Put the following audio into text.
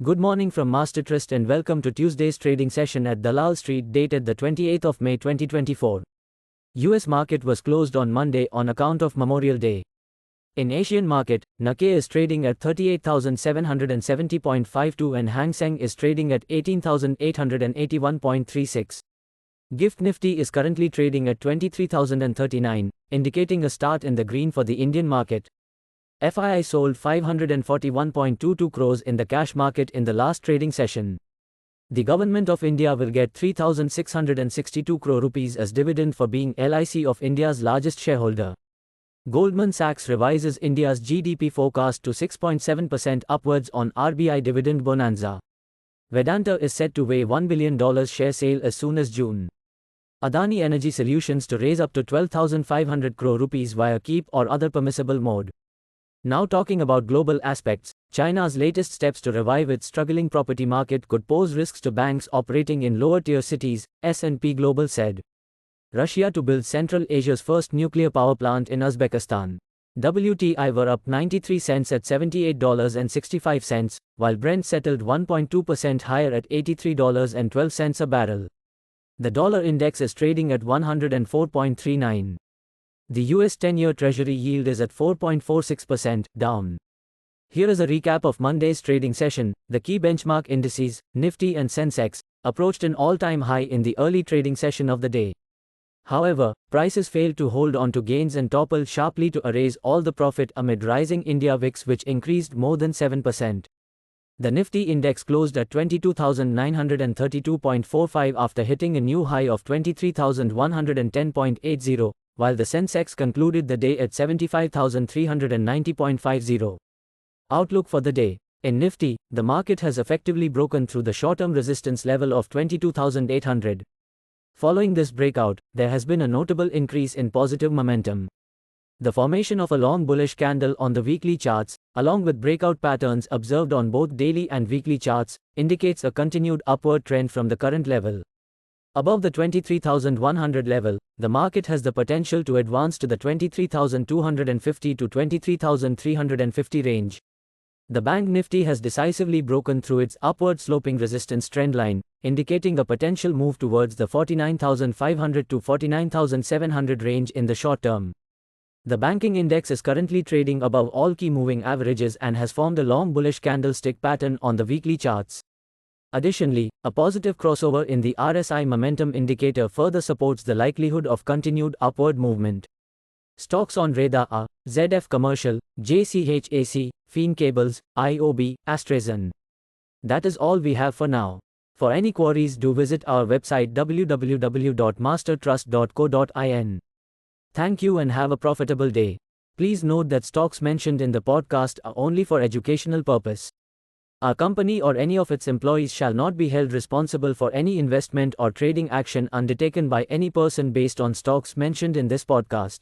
Good morning from Master Trust and welcome to Tuesday's trading session at Dalal Street dated the 28th of May 2024. US market was closed on Monday on account of Memorial Day. In Asian market, Nikkei is trading at 38,770.52 and Hang Seng is trading at 18,881.36. GIFT Nifty is currently trading at 23,039, indicating a start in the green for the Indian market. FII sold 541.22 crores in the cash market in the last trading session. The Government of India will get 3,662 crore rupees as dividend for being LIC of India's largest shareholder. Goldman Sachs revises India's GDP forecast to 6.7% upwards on RBI dividend bonanza. Vedanta is set to weigh $1 billion share sale as soon as June. Adani Energy Solutions to raise up to 12,500 crore rupees via KEEP or other permissible mode. Now talking about global aspects, China's latest steps to revive its struggling property market could pose risks to banks operating in lower-tier cities, S&P Global said. Russia to build Central Asia's first nuclear power plant in Uzbekistan. WTI were up 93 cents at $78.65, while Brent settled 1.2% higher at $83.12 a barrel. The dollar index is trading at 104.39. The US 10-year Treasury yield is at 4.46%, down. Here is a recap of Monday's trading session. The key benchmark indices, Nifty and Sensex, approached an all-time high in the early trading session of the day. However, prices failed to hold on to gains and toppled sharply to erase all the profit amid rising India VIX, which increased more than 7%. The Nifty index closed at 22,932.45 after hitting a new high of 23,110.80. While the Sensex concluded the day at 75,390.50. Outlook for the day. In Nifty, the market has effectively broken through the short-term resistance level of 22,800. Following this breakout, there has been a notable increase in positive momentum. The formation of a long bullish candle on the weekly charts, along with breakout patterns observed on both daily and weekly charts, indicates a continued upward trend from the current level. Above the 23,100 level, the market has the potential to advance to the 23,250 to 23,350 range. The Bank Nifty has decisively broken through its upward sloping resistance trendline, indicating a potential move towards the 49,500 to 49,700 range in the short term. The banking index is currently trading above all key moving averages and has formed a long bullish candlestick pattern on the weekly charts. Additionally, a positive crossover in the RSI momentum indicator further supports the likelihood of continued upward movement. Stocks on radar are ZF Commercial, JCHAC, Fien Cables, IOB, AstraZeneca. That is all we have for now. For any queries, do visit our website www.mastertrust.co.in. Thank you and have a profitable day. Please note that stocks mentioned in the podcast are only for educational purpose. Our company or any of its employees shall not be held responsible for any investment or trading action undertaken by any person based on stocks mentioned in this podcast.